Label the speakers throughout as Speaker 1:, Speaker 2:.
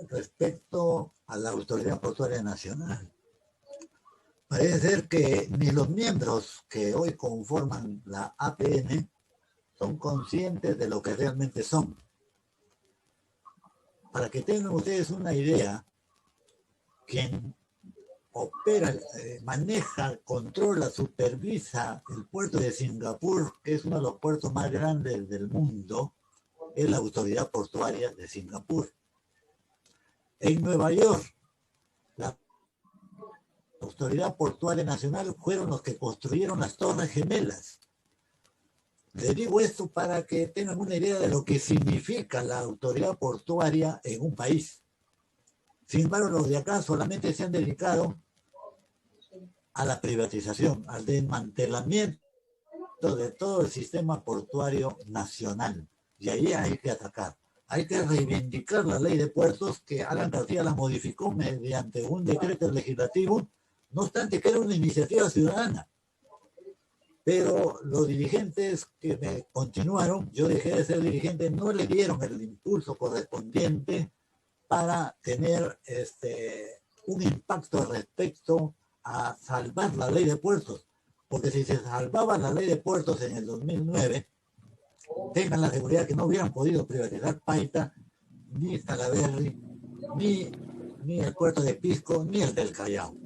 Speaker 1: respecto a la Autoridad Portuaria Nacional. Parece ser que ni los miembros que hoy conforman la APN son conscientes de lo que realmente son. Para que tengan ustedes una idea, quien opera, maneja, controla, supervisa el puerto de Singapur, que es uno de los puertos más grandes del mundo, es la Autoridad Portuaria de Singapur. En Nueva York, la Autoridad Portuaria Nacional fueron los que construyeron las Torres Gemelas. Les digo esto para que tengan una idea de lo que significa la autoridad portuaria en un país. Sin embargo, los de acá solamente se han dedicado a la privatización, al desmantelamiento de todo el sistema portuario nacional. Y ahí hay que atacar. Hay que reivindicar la ley de puertos que Alan García la modificó mediante un decreto legislativo, no obstante que era una iniciativa ciudadana. Pero los dirigentes que me continuaron, yo dejé de ser dirigente, no le dieron el impulso correspondiente para tener un impacto respecto a salvar la ley de puertos. Porque si se salvaba la ley de puertos en el 2009, tengan la seguridad que no hubieran podido privatizar Paita, ni Salaberry, ni el puerto de Pisco, ni el del Callao.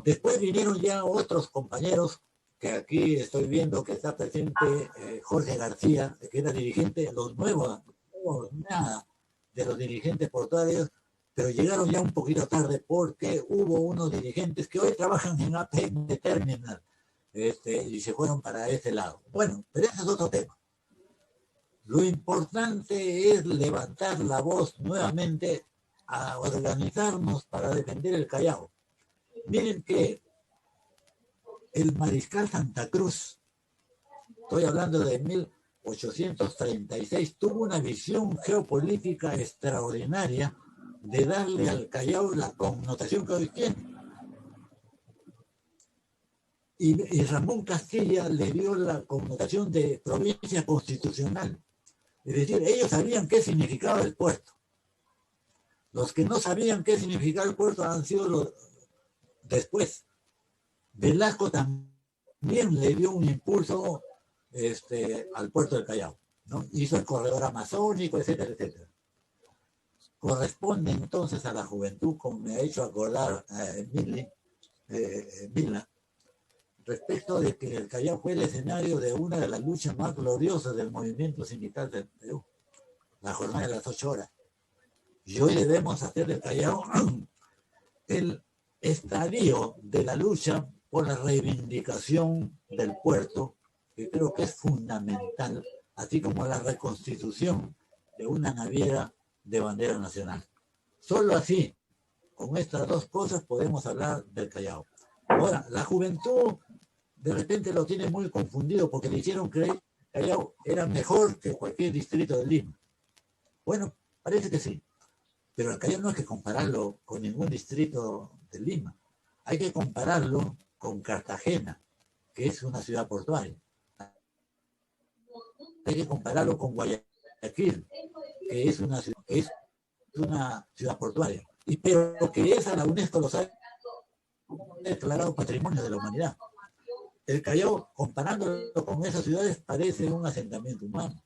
Speaker 1: Después vinieron ya otros compañeros, que aquí estoy viendo que está presente Jorge García, que era dirigente, los nuevos, nada de los dirigentes portuarios, pero llegaron ya un poquito tarde porque hubo unos dirigentes que hoy trabajan en APN Terminal y se fueron para ese lado. Bueno, pero ese es otro tema. Lo importante es levantar la voz nuevamente, a organizarnos para defender el Callao. Miren que el mariscal Santa Cruz, estoy hablando de 1836, tuvo una visión geopolítica extraordinaria de darle al Callao la connotación que hoy tiene. Y Ramón Castilla le dio la connotación de provincia constitucional. Es decir, ellos sabían qué significaba el puerto. Los que no sabían qué significaba el puerto han sido los después. Velasco también le dio un impulso al puerto del Callao, ¿no? Hizo el corredor amazónico, etcétera, etcétera. Corresponde entonces a la juventud, como me ha hecho acordar Mila, respecto de que el Callao fue el escenario de una de las luchas más gloriosas del movimiento sindical del Perú, la jornada de las 8 horas. Y hoy debemos hacer del Callao el estadio de la lucha por la reivindicación del puerto, que creo que es fundamental, así como la reconstitución de una naviera de bandera nacional. Solo así, con estas dos cosas, podemos hablar del Callao. Ahora, la juventud de repente lo tiene muy confundido porque le hicieron creer que el Callao era mejor que cualquier distrito de Lima. Bueno, parece que sí, pero el Callao no hay que compararlo con ningún distrito de Lima. Hay que compararlo con Cartagena, que es una ciudad portuaria. Hay que compararlo con Guayaquil, que es una ciudad portuaria. Pero que esa la UNESCO los ha declarado Patrimonio de la Humanidad. El Callao, comparándolo con esas ciudades, parece un asentamiento humano.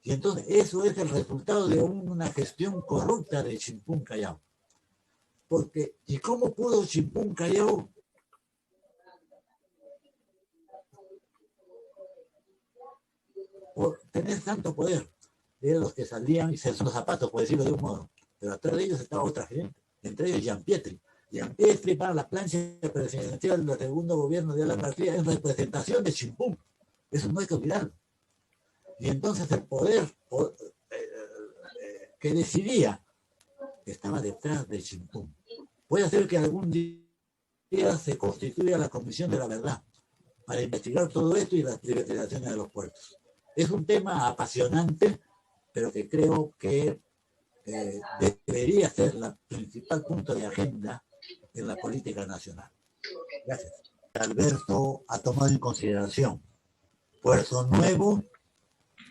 Speaker 1: Y entonces eso es el resultado de una gestión corrupta de Chimpún Callao. Porque, ¿y cómo pudo Chimpún Callao por tener tanto poder? De los que salían y se hacían los zapatos, por decirlo de un modo. Pero atrás de ellos estaba otra gente, entre ellos Gianpietri. Gianpietri para la plancha presidencial del segundo gobierno de Alan García en representación de Chimpún. Eso no hay que olvidarlo. Y entonces el poder que decidía estaba detrás de Chimpún. Puede ser que algún día se constituya la Comisión de la Verdad para investigar todo esto y las privatizaciones de los puertos. Es un tema apasionante, pero que creo que debería ser el principal punto de agenda en la política nacional. Gracias. Alberto ha tomado en consideración Puerto Nuevo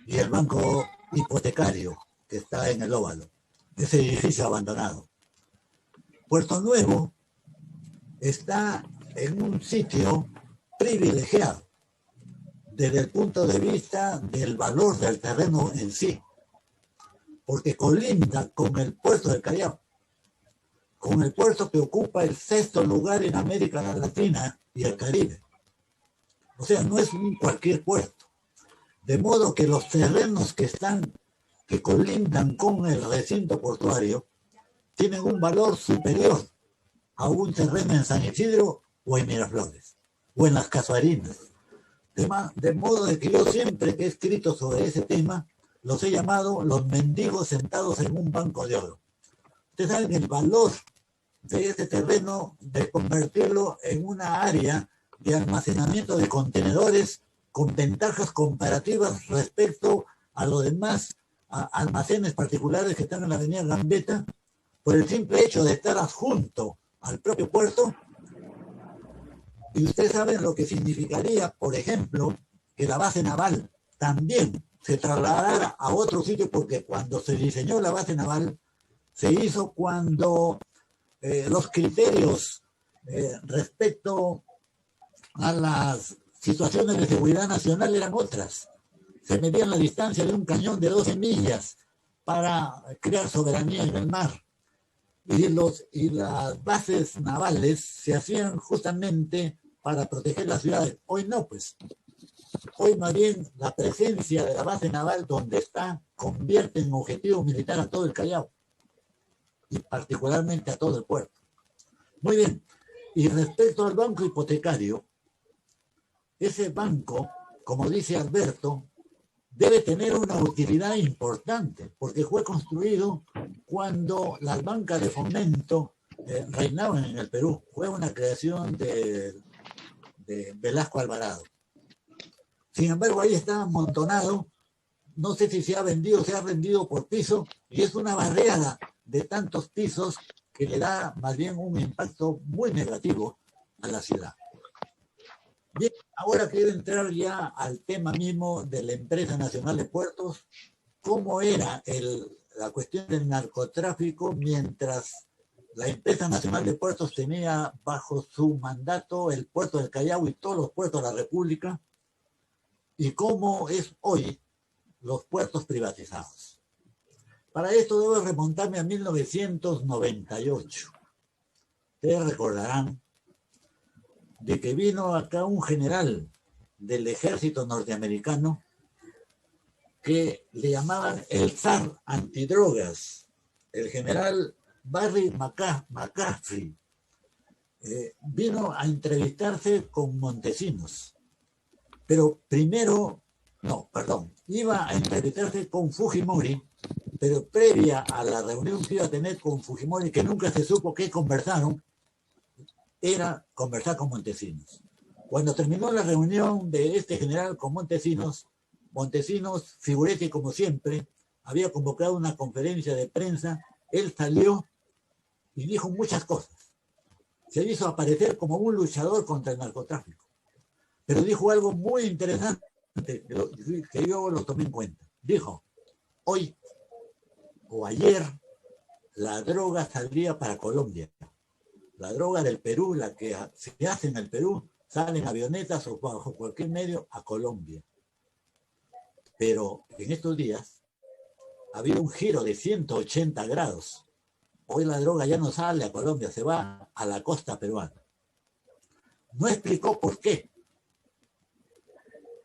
Speaker 1: y el banco hipotecario, que está en el Óvalo, ese edificio abandonado. Puerto Nuevo está en un sitio privilegiado desde el punto de vista del valor del terreno en sí, porque colinda con el puerto del Callao, con el puerto que ocupa el 6º lugar en América Latina y el Caribe. O sea, no es un cualquier puerto. De modo que los terrenos que colindan con el recinto portuario tienen un valor superior a un terreno en San Isidro o en Miraflores o en las Casuarinas. De modo de que yo siempre que he escrito sobre ese tema los he llamado los mendigos sentados en un banco de oro. Ustedes saben el valor de ese terreno, de convertirlo en una área de almacenamiento de contenedores con ventajas comparativas respecto a los demás almacenes particulares que están en la avenida Gambetta, por el simple hecho de estar adjunto al propio puerto. Y ustedes saben lo que significaría, por ejemplo, que la base naval también se trasladara a otro sitio, porque cuando se diseñó la base naval, se hizo cuando los criterios respecto a las situaciones de seguridad nacional eran otras. Se medía la distancia de un cañón de 12 millas para crear soberanía en el mar. Y las bases navales se hacían justamente para proteger las ciudades. Hoy no, pues. Hoy más bien la presencia de la base naval donde está convierte en objetivo militar a todo el Callao y particularmente a todo el puerto. Muy bien. Y respecto al banco hipotecario, ese banco, como dice Alberto, debe tener una utilidad importante, porque fue construido cuando las bancas de fomento reinaban en el Perú. Fue una creación de Velasco Alvarado. Sin embargo, ahí está amontonado, no sé si se ha vendido por piso, y es una barriada de tantos pisos que le da más bien un impacto muy negativo a la ciudad. Bien, ahora quiero entrar ya al tema mismo de la Empresa Nacional de Puertos. ¿Cómo era la cuestión del narcotráfico mientras la Empresa Nacional de Puertos tenía bajo su mandato el puerto del Callao y todos los puertos de la República? ¿Y cómo es hoy los puertos privatizados? Para esto debo remontarme a 1998. Ustedes recordarán de que vino acá un general del ejército norteamericano que le llamaban el zar antidrogas, el general Barry McCaffrey. Vino a entrevistarse con Montesinos, pero iba a entrevistarse con Fujimori, pero previa a la reunión que iba a tener con Fujimori, que nunca se supo qué conversaron, era conversar con Montesinos. Cuando terminó la reunión de este general con Montesinos, figurete como siempre, había convocado una conferencia de prensa, él salió y dijo muchas cosas. Se hizo aparecer como un luchador contra el narcotráfico. Pero dijo algo muy interesante que yo lo tomé en cuenta. Dijo, hoy o ayer la droga saldría para Colombia. La droga del Perú, la que se hace en el Perú, sale en avionetas o bajo cualquier medio a Colombia. Pero en estos días ha habido un giro de 180 grados. Hoy la droga ya no sale a Colombia, se va a la costa peruana. No explicó por qué,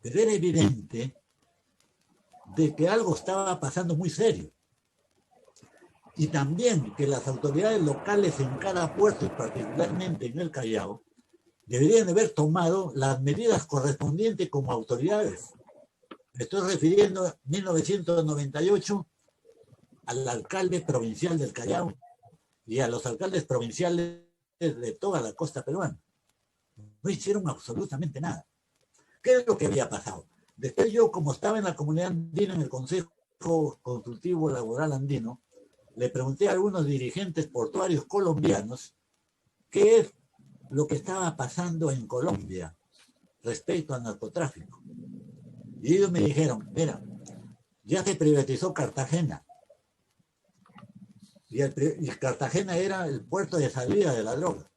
Speaker 1: pero era evidente de que algo estaba pasando muy serio. Y también que las autoridades locales en cada puerto, y particularmente en el Callao, deberían haber tomado las medidas correspondientes como autoridades. Me estoy refiriendo en 1998 al alcalde provincial del Callao y a los alcaldes provinciales de toda la costa peruana. No hicieron absolutamente nada. ¿Qué es lo que había pasado? Después yo, como estaba en la comunidad andina, en el Consejo Consultivo Laboral Andino, le pregunté a algunos dirigentes portuarios colombianos qué es lo que estaba pasando en Colombia respecto al narcotráfico. Y ellos me dijeron, mira, ya se privatizó Cartagena, y Cartagena era el puerto de salida de la droga.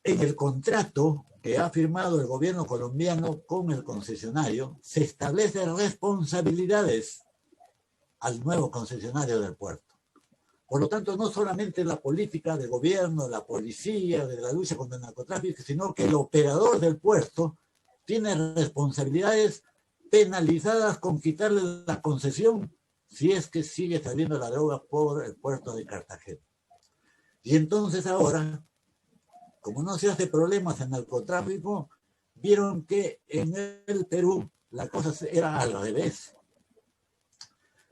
Speaker 1: En el contrato que ha firmado el gobierno colombiano con el concesionario, se establecen responsabilidades al nuevo concesionario del puerto. Por lo tanto, no solamente la política de gobierno, la policía, de la lucha contra el narcotráfico, sino que el operador del puerto tiene responsabilidades penalizadas con quitarle la concesión si es que sigue saliendo la droga por el puerto de Cartagena. Y entonces ahora, como no se hace problemas en narcotráfico, vieron que en el Perú la cosa era al revés.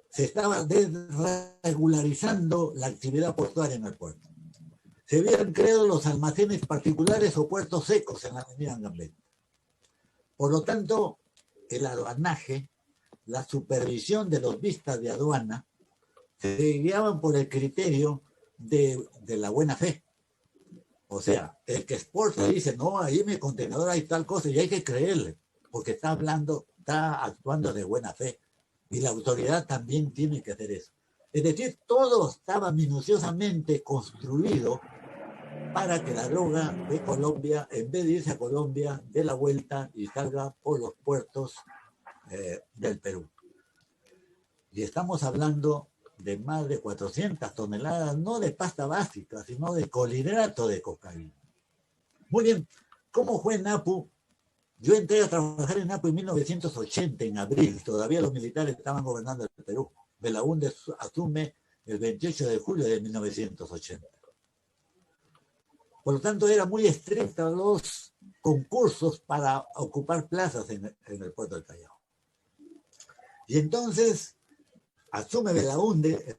Speaker 1: Se estaba desregularizando la actividad portuaria en el puerto. Se habían creado los almacenes particulares o puertos secos en la avenida Gambetta. Por lo tanto, el aduanaje, la supervisión de los vistas de aduana, se guiaban por el criterio de la buena fe. O sea, el que exporta dice, no, ahí en mi contenedor hay tal cosa y hay que creerle, porque está actuando de buena fe. Y la autoridad también tiene que hacer eso. Es decir, todo estaba minuciosamente construido para que la droga de Colombia, en vez de irse a Colombia, dé la vuelta y salga por los puertos del Perú. Y estamos hablando de más de 400 toneladas, no de pasta básica, sino de clorhidrato de cocaína. Muy bien, ¿cómo fue en Apu? Yo entré a trabajar en Apu en 1980, en abril. Todavía los militares estaban gobernando el Perú. Belaúnde asume el 28 de julio de 1980. Por lo tanto, eran muy estrictos los concursos para ocupar plazas en el puerto del Callao. Y entonces asume Belaúnde,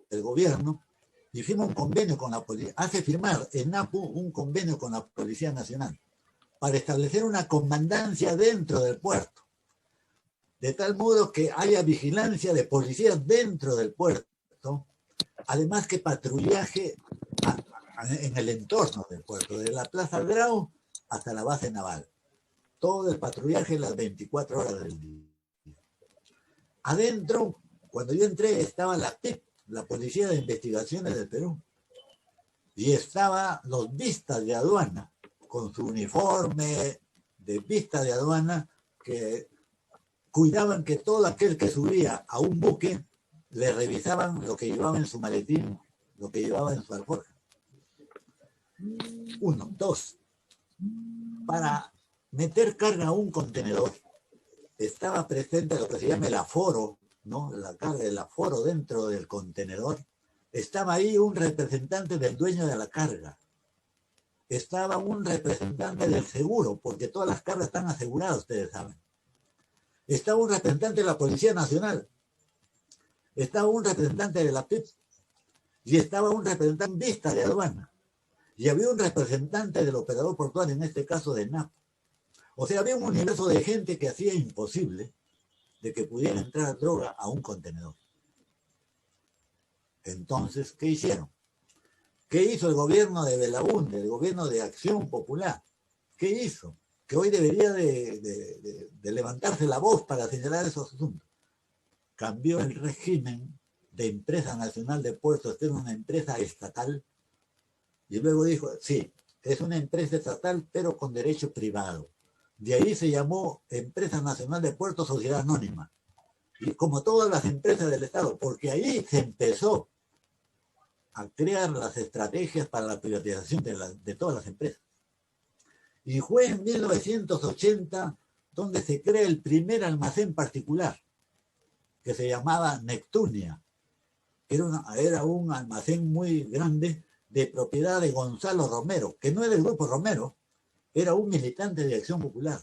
Speaker 1: el gobierno, y firma un convenio con la policía. Hace firmar en Apu un convenio con la Policía Nacional para establecer una comandancia dentro del puerto, de tal modo que haya vigilancia de policías dentro del puerto, además que patrullaje en el entorno del puerto, de la Plaza Grau hasta la base naval. Todo el patrullaje las 24 horas del día. Adentro, cuando yo entré, estaba la PIP, la Policía de Investigaciones del Perú, y estaban los vistas de aduana, con su uniforme de vista de aduana, que cuidaban que todo aquel que subía a un buque le revisaban lo que llevaba en su maletín, lo que llevaba en su alforja. 1, 2. Para meter carga a un contenedor estaba presente lo que se llama el aforo, ¿no? La carga del aforo dentro del contenedor. Estaba ahí un representante del dueño de la carga. Estaba un representante del seguro, porque todas las cargas están aseguradas, ustedes saben. Estaba un representante de la Policía Nacional. Estaba un representante de la PIP. Y estaba un representante vista de aduana. Y había un representante del operador portuario, en este caso de NAP. O sea, había un universo de gente que hacía imposible de que pudiera entrar droga a un contenedor. Entonces, ¿qué hicieron? ¿Qué hizo el gobierno de Belaúnde, el gobierno de Acción Popular? ¿Qué hizo? Que hoy debería de levantarse la voz para señalar esos asuntos. Cambió el régimen de empresa nacional de puertos, era una empresa estatal, y luego dijo, sí, es una empresa estatal, pero con derecho privado. De ahí se llamó Empresa Nacional de Puertos Sociedad Anónima. Y como todas las empresas del Estado, porque ahí se empezó a crear las estrategias para la privatización de todas las empresas. Y fue en 1980 donde se crea el primer almacén particular, que se llamaba Neptunia. Era un almacén muy grande de propiedad de Gonzalo Romero, que no era del Grupo Romero, era un militante de Acción Popular.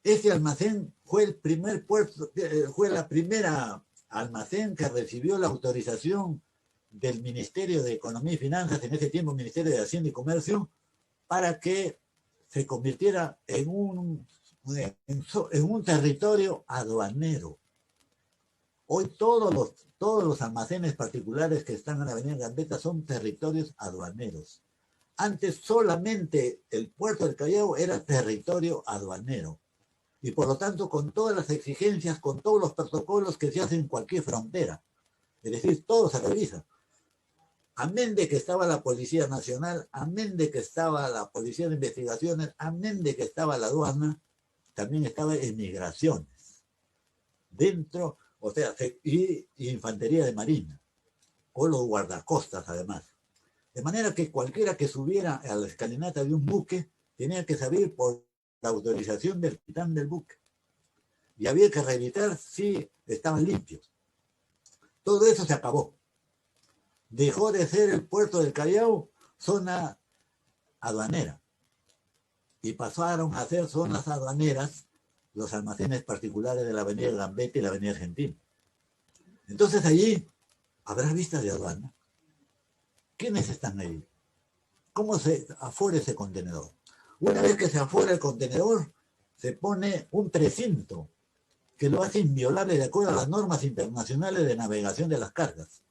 Speaker 1: Ese almacén fue el primer puerto, fue la primera almacén que recibió la autorización del Ministerio de Economía y Finanzas, en ese tiempo Ministerio de Hacienda y Comercio, para que se convirtiera en un territorio aduanero. Hoy todos los almacenes particulares que están en la avenida Gambetta son territorios aduaneros. Antes solamente el puerto del Callao era territorio aduanero. Y por lo tanto, con todas las exigencias, con todos los protocolos que se hacen en cualquier frontera. Es decir, todo se revisa. Amén de que estaba la Policía Nacional, amén de que estaba la Policía de Investigaciones, amén de que estaba la aduana, también estaba Migraciones. Dentro, o sea, y Infantería de Marina, o los guardacostas además. De manera que cualquiera que subiera a la escalinata de un buque tenía que salir por la autorización del capitán del buque. Y había que revisar si estaban limpios. Todo eso se acabó. Dejó de ser el puerto del Callao zona aduanera y pasaron a ser zonas aduaneras los almacenes particulares de la avenida Gambetta y la avenida Argentina. Entonces allí habrá vistas de aduana. ¿Quiénes están ahí? ¿Cómo se afora ese contenedor? Una vez que se afora el contenedor, se pone un precinto que lo hace inviolable de acuerdo a las normas internacionales de navegación de las cargas.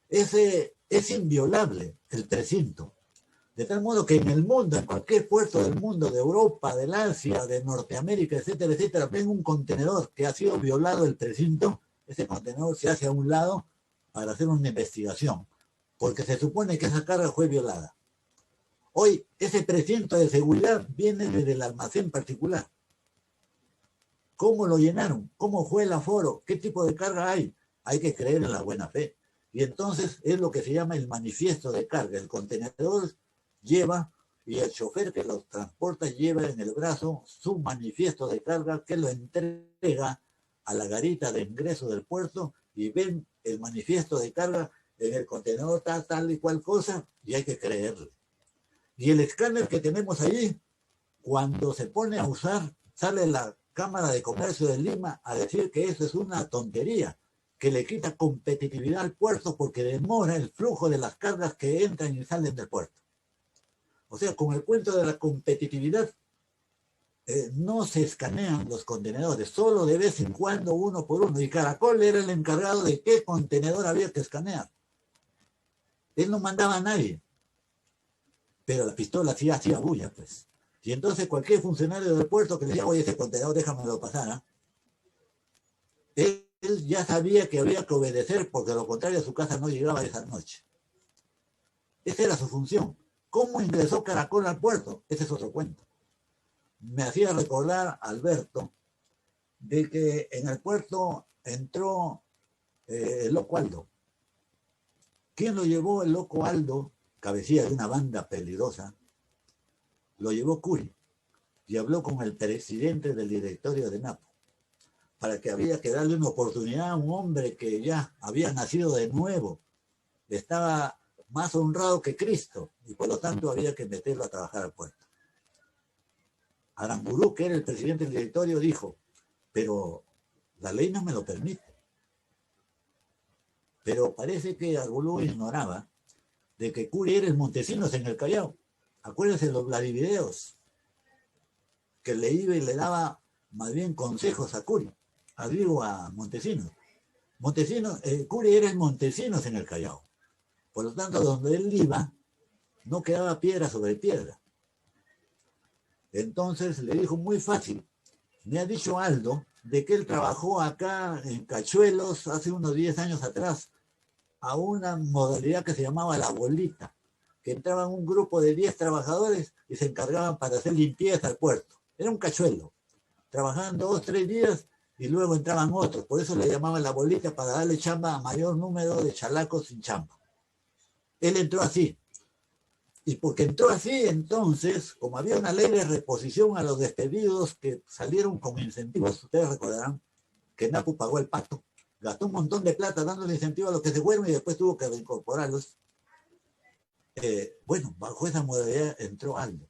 Speaker 1: Ese es inviolable el precinto. De tal modo que en el mundo, en cualquier puerto del mundo, de Europa, del Asia, de Norteamérica, etcétera, etcétera, ven un contenedor que ha sido violado el precinto, ese contenedor se hace a un lado para hacer una investigación, porque se supone que esa carga fue violada. Hoy, ese precinto de seguridad viene desde el almacén particular. ¿Cómo lo llenaron? ¿Cómo fue el aforo? ¿Qué tipo de carga hay? Hay que creer en la buena fe. Y entonces es lo que se llama el manifiesto de carga. El contenedor lleva, y el chofer que los transporta lleva en el brazo su manifiesto de carga que lo entrega a la garita de ingreso del puerto y ven el manifiesto de carga en el contenedor tal y cual cosa y hay que creerle. Y el escáner que tenemos allí, cuando se pone a usar, sale la Cámara de Comercio de Lima a decir que eso es una tontería, que le quita competitividad al puerto porque demora el flujo de las cargas que entran y salen del puerto. O sea, con el cuento de la competitividad, no se escanean los contenedores, solo de vez en cuando uno por uno. Y Caracol era el encargado de qué contenedor había que escanear. Él no mandaba a nadie, pero la pistola sí hacía bulla, pues. Y entonces cualquier funcionario del puerto que le decía, oye, ese contenedor déjamelo pasar, ¿eh? Él ya sabía que había que obedecer, porque de lo contrario a su casa no llegaba esa noche. Esa era su función. ¿Cómo ingresó Caracol al puerto? Ese es otro cuento. Me hacía recordar, Alberto, de que en el puerto entró el loco Aldo. ¿Quién lo llevó? El loco Aldo, cabecilla de una banda peligrosa, lo llevó Curi y habló con el presidente del directorio de Napo para que había que darle una oportunidad a un hombre que ya había nacido de nuevo, estaba más honrado que Cristo y por lo tanto había que meterlo a trabajar al puerto. Aramburu, que era el presidente del directorio, dijo, pero la ley no me lo permite. Pero parece que Aramburu ignoraba de que Curi era el Montesinos en el Callao. Acuérdense los Vladivideos, que le iba y le daba más bien consejos a Curi, a Montesinos. Curi era el Montesinos en el Callao. Por lo tanto, donde él iba, no quedaba piedra sobre piedra. Entonces le dijo muy fácil. Me ha dicho Aldo de que él trabajó acá en Cachuelos hace unos 10 años atrás a una modalidad que se llamaba la bolita, que entraban un grupo de 10 trabajadores y se encargaban para hacer limpieza al puerto. Era un cachuelo. Trabajaban 2 o 3 días y luego entraban otros. Por eso le llamaban la bolita, para darle chamba a mayor número de chalacos sin chamba. Él entró así. Y porque entró así, entonces, como había una ley de reposición a los despedidos que salieron con incentivos, ustedes recordarán que Napo pagó el pato, gastó un montón de plata dándole incentivo a los que se fueron y después tuvo que reincorporarlos. Bueno, bajo esa modalidad entró Aldo.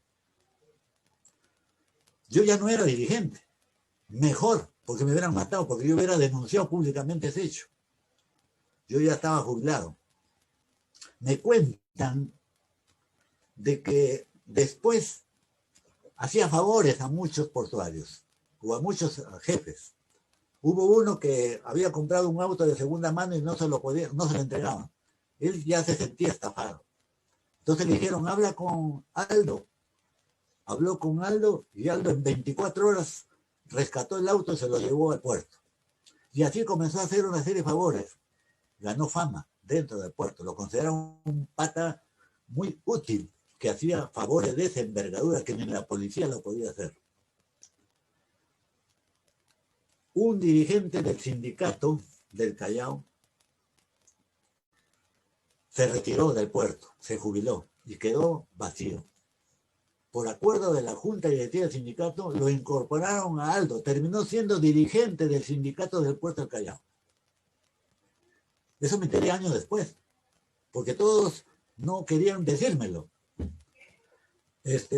Speaker 1: Yo ya no era dirigente, mejor, porque me hubieran matado, porque yo hubiera denunciado públicamente ese hecho. Yo ya estaba jubilado. Me cuentan de que después hacía favores a muchos portuarios o a muchos jefes. Hubo uno que había comprado un auto de segunda mano y no se lo entregaban. Él ya se sentía estafado. Entonces le dijeron, habla con Aldo. Habló con Aldo y Aldo en 24 horas rescató el auto y se lo llevó al puerto. Y así comenzó a hacer una serie de favores. ganó fama dentro del puerto. Lo consideraron un pata muy útil, que hacía favores de esa envergadura que ni la policía lo podía hacer. Un dirigente del sindicato del Callao se retiró del puerto, se jubiló y quedó vacío. Por acuerdo de la Junta Directiva del sindicato, lo incorporaron a Aldo. Terminó siendo dirigente del sindicato del puerto del Callao. Eso me enteré años después, porque todos no querían decírmelo.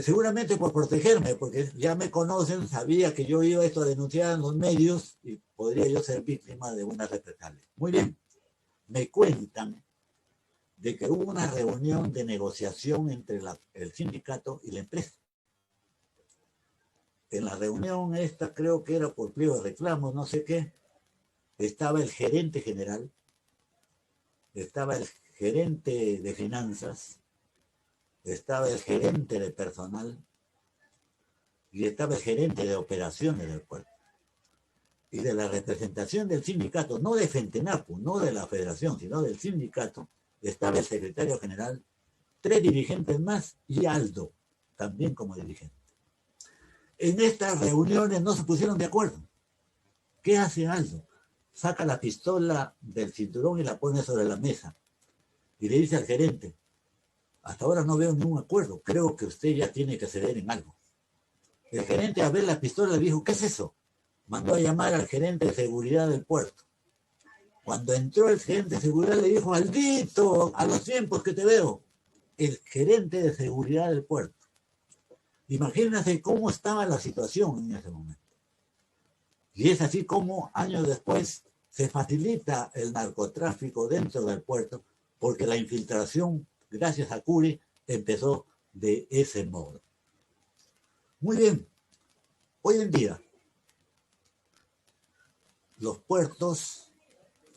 Speaker 1: Seguramente por protegerme, porque ya me conocen, sabía que yo iba esto a denunciar en los medios y podría yo ser víctima de una represalia. Muy bien, me cuentan de que hubo una reunión de negociación entre el sindicato y la empresa. En la reunión esta, creo que era por pliego de reclamos, no sé qué, estaba el gerente general, estaba el gerente de finanzas, estaba el gerente de personal y estaba el gerente de operaciones del puerto. Y de la representación del sindicato, no de Fentenapu, no de la federación, sino del sindicato, estaba el secretario general, 3 dirigentes más y Aldo, también como dirigente. En estas reuniones no se pusieron de acuerdo. ¿Qué hace Aldo? Saca la pistola del cinturón y la pone sobre la mesa y le dice al gerente: hasta ahora no veo ningún acuerdo, creo que usted ya tiene que ceder en algo. El gerente, al ver la pistola, le dijo: ¿qué es eso? Mandó a llamar al gerente de seguridad del puerto. Cuando entró el gerente de seguridad le dijo: Aldito, a los tiempos que te veo. El gerente de seguridad del puerto. Imagínense cómo estaba la situación en ese momento. Y es así como años después se facilita el narcotráfico dentro del puerto, porque la infiltración, gracias a Curi, empezó de ese modo. Muy bien, hoy en día, los puertos,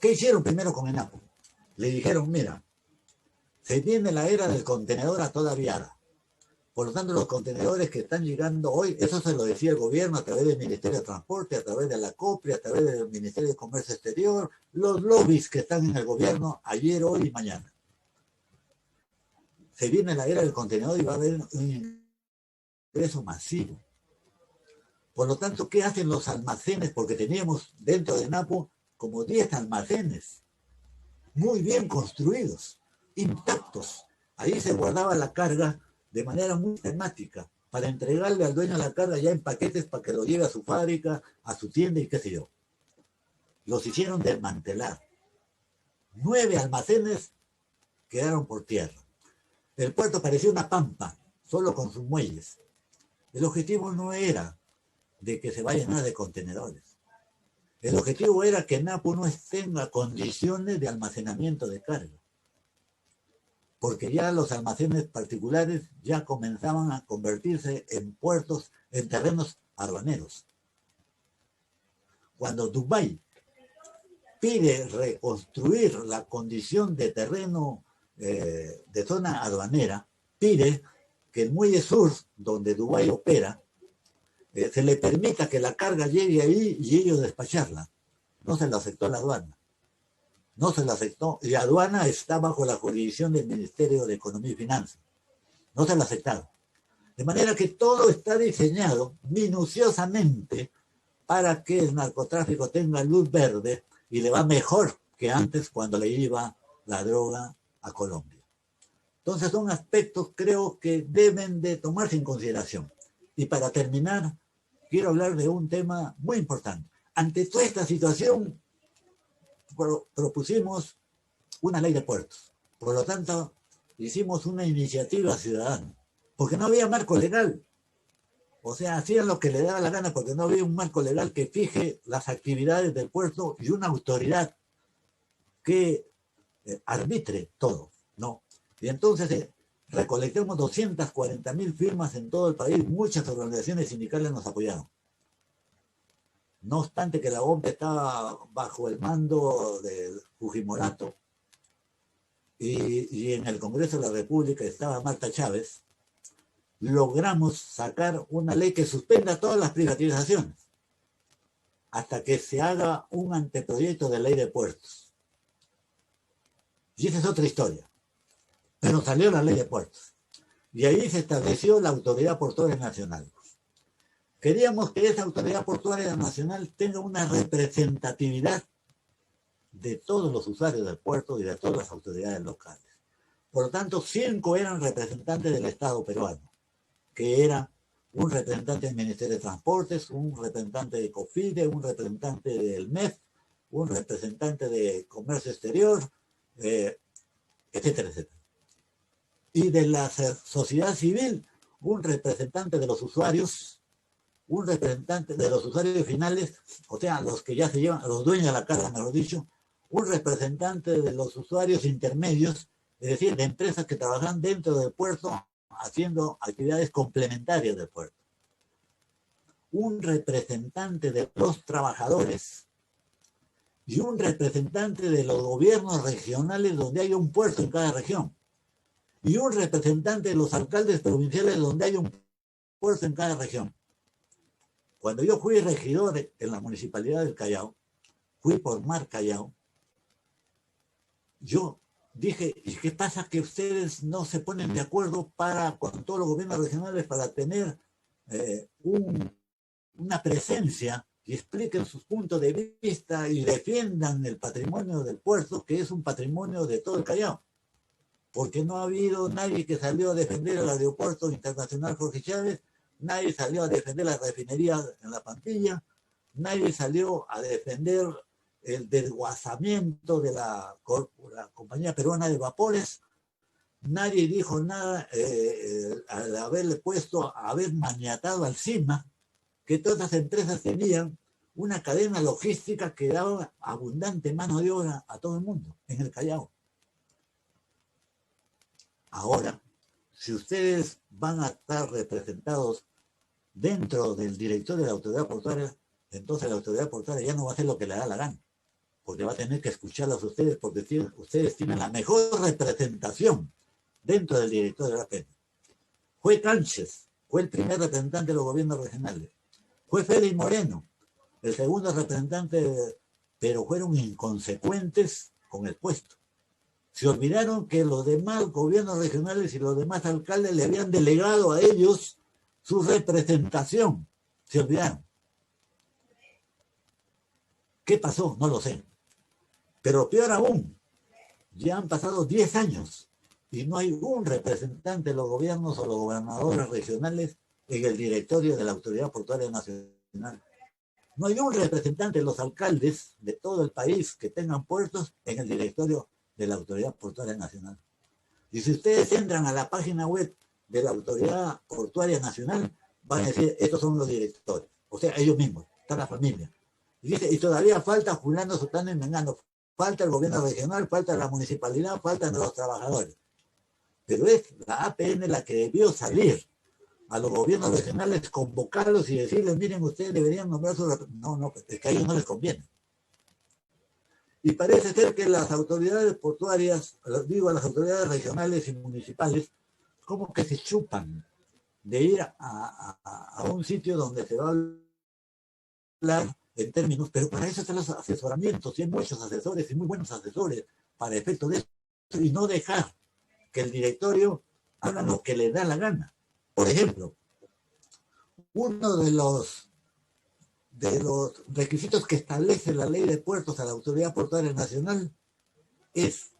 Speaker 1: ¿qué hicieron primero con ENAPO? Le dijeron: mira, se viene la era del contenedor a toda viada. Por lo tanto, los contenedores que están llegando hoy, eso se lo decía el gobierno a través del Ministerio de Transporte, a través de la COPRI, a través del Ministerio de Comercio Exterior, los lobbies que están en el gobierno ayer, hoy y mañana. Se viene la era del contenedor y va a haber un ingreso masivo. Por lo tanto, ¿qué hacen los almacenes? Porque teníamos dentro de Napo como 10 almacenes, muy bien construidos, intactos. Ahí se guardaba la carga de manera muy temática, para entregarle al dueño la carga ya en paquetes para que lo lleve a su fábrica, a su tienda y qué sé yo. Los hicieron desmantelar. 9 almacenes quedaron por tierra. El puerto parecía una pampa, solo con sus muelles. El objetivo no era de que se vaya a llenar de contenedores. El objetivo era que Napo no tenga condiciones de almacenamiento de carga, porque ya los almacenes particulares ya comenzaban a convertirse en puertos, en terrenos aduaneros. Cuando Dubái pide reconstruir la condición de terreno de zona aduanera, pide que el muelle sur, donde Dubái opera, se le permita que la carga llegue ahí y ellos despacharla. No se lo aceptó la aduana. No se lo aceptó. Y la aduana está bajo la jurisdicción del Ministerio de Economía y Finanzas. No se lo aceptaron. De manera que todo está diseñado minuciosamente para que el narcotráfico tenga luz verde y le va mejor que antes cuando le iba la droga a Colombia. Entonces son aspectos, creo, que deben de tomarse en consideración. Y para terminar, quiero hablar de un tema muy importante. Ante toda esta situación, propusimos una ley de puertos. Por lo tanto, hicimos una iniciativa ciudadana, porque no había marco legal. O sea, hacían lo que le daba la gana porque no había un marco legal que fije las actividades del puerto y una autoridad que arbitre todo, ¿no? Y entonces recolectamos 240,000 firmas en todo el país. Muchas organizaciones sindicales nos apoyaron. No obstante que la OMP estaba bajo el mando de Fujimorato y en el Congreso de la República estaba Marta Chávez, logramos sacar una ley que suspenda todas las privatizaciones hasta que se haga un anteproyecto de ley de puertos. Y esa es otra historia. Pero salió la ley de puertos. Y ahí se estableció la Autoridad Portuaria Nacional. Queríamos que esa Autoridad Portuaria Nacional tenga una representatividad de todos los usuarios del puerto y de todas las autoridades locales. Por lo tanto, 5 eran representantes del Estado peruano, que era un representante del Ministerio de Transportes, un representante de COFIDE, un representante del MEF, un representante de Comercio Exterior, etcétera, etcétera. Y de la sociedad civil, un representante de los usuarios, un representante de los usuarios finales, o sea, los que ya se llevan, los dueños de la carga, mejor dicho, un representante de los usuarios intermedios, es decir, de empresas que trabajan dentro del puerto haciendo actividades complementarias del puerto. Un representante de los trabajadores y un representante de los gobiernos regionales donde hay un puerto en cada región y un representante de los alcaldes provinciales donde hay un puerto en cada región. Cuando yo fui regidor en la municipalidad del Callao, fui por Mar Callao, yo dije, ¿y qué pasa que ustedes no se ponen de acuerdo con todos los gobiernos regionales para tener una presencia y expliquen sus puntos de vista y defiendan el patrimonio del puerto, que es un patrimonio de todo el Callao? Porque no ha habido nadie que salió a defender el aeropuerto internacional Jorge Chávez, nadie salió a defender la refinería en La Pampilla, nadie salió a defender el desguazamiento de la Compañía Peruana de Vapores, nadie dijo nada al haberle puesto, a haber maniatado al CIMA, que todas las empresas tenían una cadena logística que daba abundante mano de obra a todo el mundo en el Callao. Ahora, si ustedes van a estar representados dentro del directorio de la autoridad portuaria, entonces la autoridad portuaria ya no va a hacer lo que le da la gana, porque va a tener que escucharlos a ustedes, porque ustedes tienen la mejor representación dentro del directorio de la PEN. Fue Cánchez, fue el primer representante de los gobiernos regionales. Fue Félix Moreno, el segundo representante, pero fueron inconsecuentes con el puesto. Se olvidaron que los demás gobiernos regionales y los demás alcaldes le habían delegado a ellos su representación. Se olvidaron. ¿Qué pasó? No lo sé. Pero peor aún, ya han pasado 10 años y no hay un representante de los gobiernos o los gobernadores regionales en el directorio de la Autoridad Portuaria Nacional. No hay un representante de los alcaldes de todo el país que tengan puertos en el directorio de la Autoridad Portuaria Nacional. Y si ustedes entran a la página web de la Autoridad Portuaria Nacional, van a decir, estos son los directores. O sea, ellos mismos, está la familia. Y dice, y todavía falta Juliano Sotano y Mengano, falta el gobierno regional, falta la municipalidad, faltan los trabajadores. Pero es la APN la que debió salir a los gobiernos regionales, convocarlos y decirles, miren, ustedes deberían nombrar su... No, es que a ellos no les conviene. Y parece ser que las autoridades portuarias, digo, las autoridades regionales y municipales, como que se chupan de ir a un sitio donde se va a hablar en términos, pero para eso están los asesoramientos, y hay muchos asesores y muy buenos asesores para efecto de eso, y no dejar que el directorio haga lo que le da la gana. Por ejemplo, uno de los requisitos que establece la ley de puertos a la Autoridad Portuaria Nacional es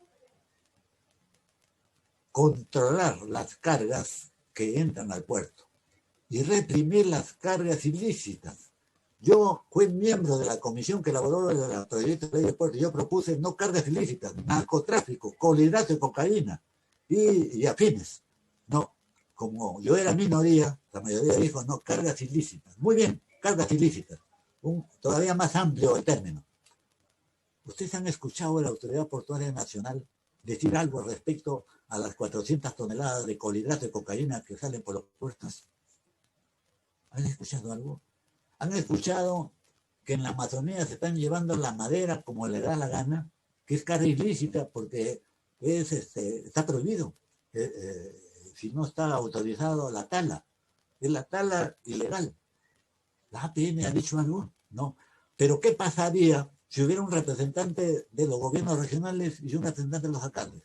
Speaker 1: controlar las cargas que entran al puerto y reprimir las cargas ilícitas. Yo fui miembro de la comisión que elaboró el proyecto de ley de puertos. Yo propuse no cargas ilícitas, narcotráfico, colhidrato de cocaína y afines. No, como yo era minoría, la mayoría dijo no, cargas ilícitas. Muy bien, cargas ilícitas. Todavía más amplio el término. ¿Ustedes han escuchado a la Autoridad Portuaria Nacional decir algo respecto a las 400 toneladas de colhidrato de cocaína que salen por los puertos? ¿Han escuchado algo? ¿Han escuchado que en la Amazonía se están llevando la madera como le da la gana, que es carga ilícita porque está prohibido? Si no está autorizado la tala, es la tala ilegal. ¿La APN ha dicho algo? No. Pero ¿qué pasaría si hubiera un representante de los gobiernos regionales y un representante de los alcaldes.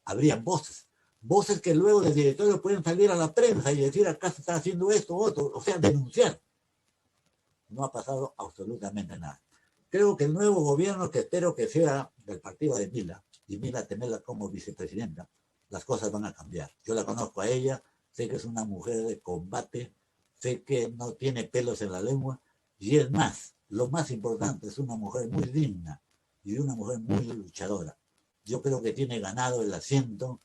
Speaker 1: Habrían voces. Voces que luego del directorio pueden salir a la prensa y decir acá se está haciendo esto, otro, o sea, denunciar. No ha pasado absolutamente nada. Creo que el nuevo gobierno, que espero que sea del partido de Mila, y Mila tenerla como vicepresidenta, las cosas van a cambiar. Yo la conozco a ella, sé que es una mujer de combate, sé que no tiene pelos en la lengua, y es más, lo más importante, es una mujer muy digna y una mujer muy luchadora. Yo creo que tiene ganado el asiento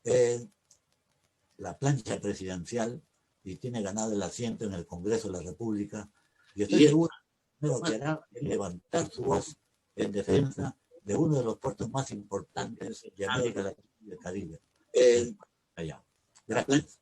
Speaker 1: en la plancha presidencial y tiene ganado el asiento en el Congreso de la República, y estoy seguro que lo que hará es levantar su voz en defensa de uno de los puertos más importantes de América Latina y del Caribe. Allá. Gracias.